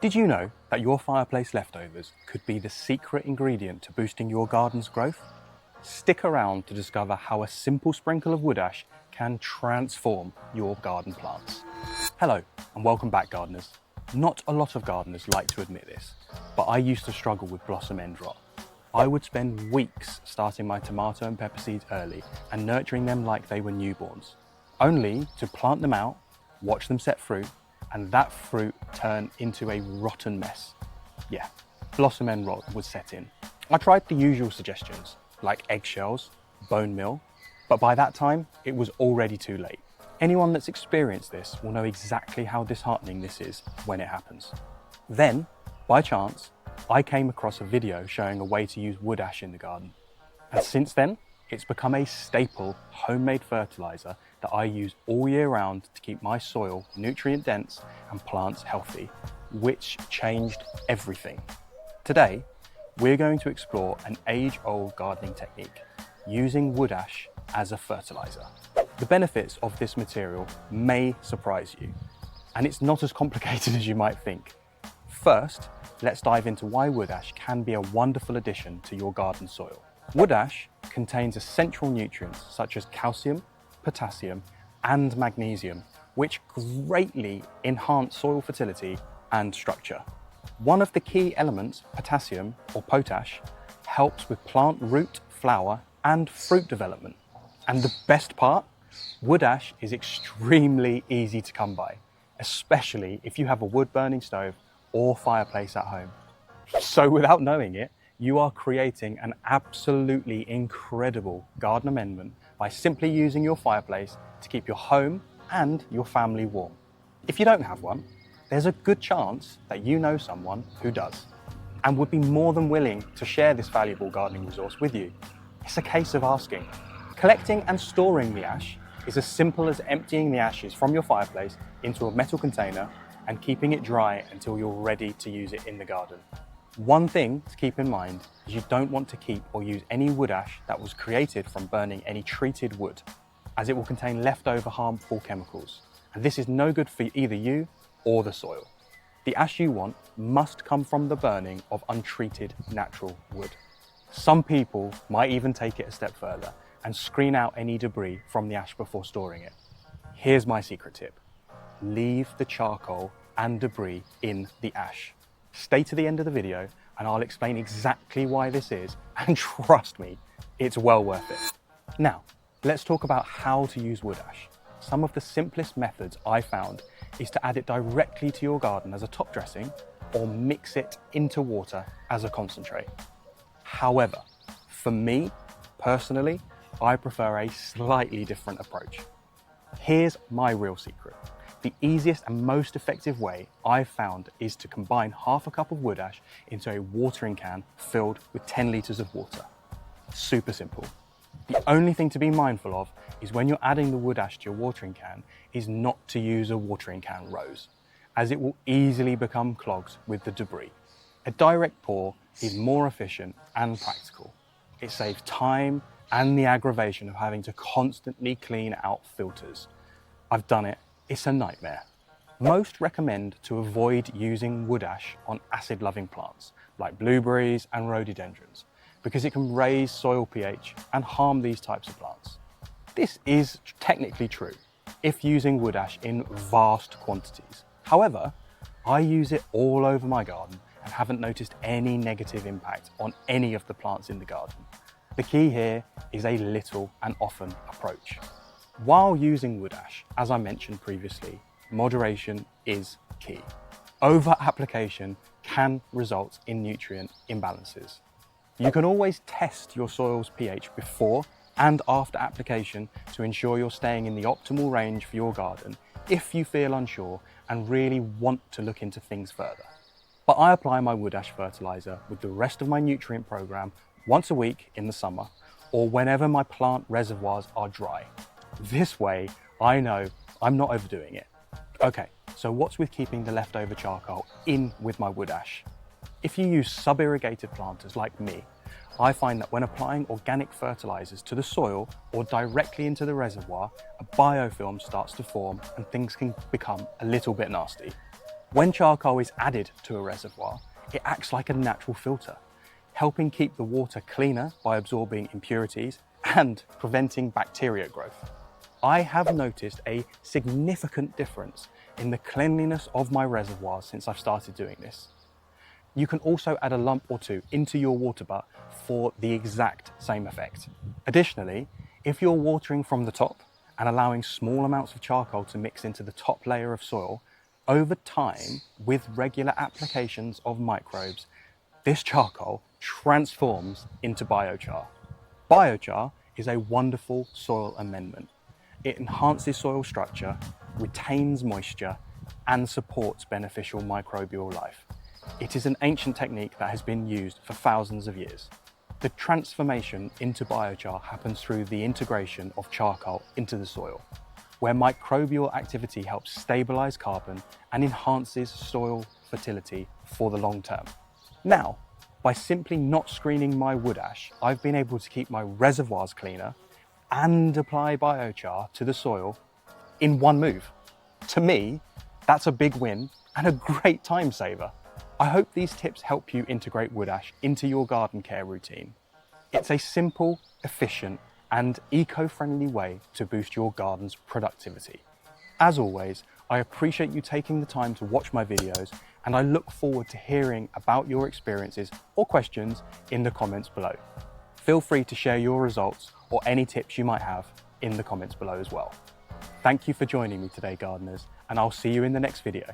Did you know that your fireplace leftovers could be the secret ingredient to boosting your garden's growth? Stick around to discover how a simple sprinkle of wood ash can transform your garden plants. Hello and welcome back, gardeners. Not a lot of gardeners like to admit this, but I used to struggle with blossom end rot. I would spend weeks starting my tomato and pepper seeds early and nurturing them like they were newborns, only to plant them out, watch them set fruit, and that fruit turn into a rotten mess. Yeah, blossom end rot would set in. I tried the usual suggestions, like eggshells, bone meal, but by that time, it was already too late. Anyone that's experienced this will know exactly how disheartening this is when it happens. Then, by chance, I came across a video showing a way to use wood ash in the garden. And since then, it's become a staple homemade fertilizer that I use all year round to keep my soil nutrient dense and plants healthy, which changed everything. Today, we're going to explore an age-old gardening technique, using wood ash as a fertilizer. The benefits of this material may surprise you, and it's not as complicated as you might think. First, let's dive into why wood ash can be a wonderful addition to your garden soil. Wood ash contains essential nutrients such as calcium, potassium, and magnesium, which greatly enhance soil fertility and structure. One of the key elements, potassium or potash, helps with plant root, flower, and fruit development. And the best part, wood ash is extremely easy to come by, especially if you have a wood burning stove or fireplace at home. So without knowing it, you are creating an absolutely incredible garden amendment by simply using your fireplace to keep your home and your family warm. If you don't have one, there's a good chance that you know someone who does and would be more than willing to share this valuable gardening resource with you. It's a case of asking. Collecting and storing the ash is as simple as emptying the ashes from your fireplace into a metal container and keeping it dry until you're ready to use it in the garden. One thing to keep in mind is you don't want to keep or use any wood ash that was created from burning any treated wood, as it will contain leftover harmful chemicals. And this is no good for either you or the soil. The ash you want must come from the burning of untreated natural wood. Some people might even take it a step further and screen out any debris from the ash before storing it. Here's my secret tip. Leave the charcoal and debris in the ash. Stay to the end of the video and I'll explain exactly why this is, and trust me, it's well worth it. Now, let's talk about how to use wood ash. Some of the simplest methods I found is to add it directly to your garden as a top dressing or mix it into water as a concentrate. However, for me, personally, I prefer a slightly different approach. Here's my real secret. The easiest and most effective way I've found is to combine half a cup of wood ash into a watering can filled with 10 litres of water. Super simple. The only thing to be mindful of is when you're adding the wood ash to your watering can is not to use a watering can rose, as it will easily become clogged with the debris. A direct pour is more efficient and practical. It saves time and the aggravation of having to constantly clean out filters. I've done it. It's a nightmare. Most recommend to avoid using wood ash on acid-loving plants like blueberries and rhododendrons because it can raise soil pH and harm these types of plants. This is technically true if using wood ash in vast quantities. However, I use it all over my garden and haven't noticed any negative impact on any of the plants in the garden. The key here is a little and often approach. While using wood ash, as I mentioned previously, moderation is key. Over-application can result in nutrient imbalances. You can always test your soil's pH before and after application to ensure you're staying in the optimal range for your garden if you feel unsure and really want to look into things further. But I apply my wood ash fertilizer with the rest of my nutrient program once a week in the summer or whenever my plant reservoirs are dry. This way, I know I'm not overdoing it. Okay, so what's with keeping the leftover charcoal in with my wood ash? If you use sub-irrigated planters like me, I find that when applying organic fertilizers to the soil or directly into the reservoir, a biofilm starts to form and things can become a little bit nasty. When charcoal is added to a reservoir, it acts like a natural filter, helping keep the water cleaner by absorbing impurities and preventing bacteria growth. I have noticed a significant difference in the cleanliness of my reservoirs since I've started doing this. You can also add a lump or two into your water butt for the exact same effect. Additionally, if you're watering from the top and allowing small amounts of charcoal to mix into the top layer of soil, over time, with regular applications of microbes, this charcoal transforms into biochar. Biochar is a wonderful soil amendment. It enhances soil structure, retains moisture, and supports beneficial microbial life. It is an ancient technique that has been used for thousands of years. The transformation into biochar happens through the integration of charcoal into the soil, where microbial activity helps stabilize carbon and enhances soil fertility for the long term. Now, by simply not screening my wood ash, I've been able to keep my reservoirs cleaner and apply biochar to the soil in one move. To me, that's a big win and a great time saver. I hope these tips help you integrate wood ash into your garden care routine. It's a simple, efficient, and eco-friendly way to boost your garden's productivity. As always, I appreciate you taking the time to watch my videos, and I look forward to hearing about your experiences or questions in the comments below. Feel free to share your results or any tips you might have in the comments below as well. Thank you for joining me today, gardeners, and I'll see you in the next video.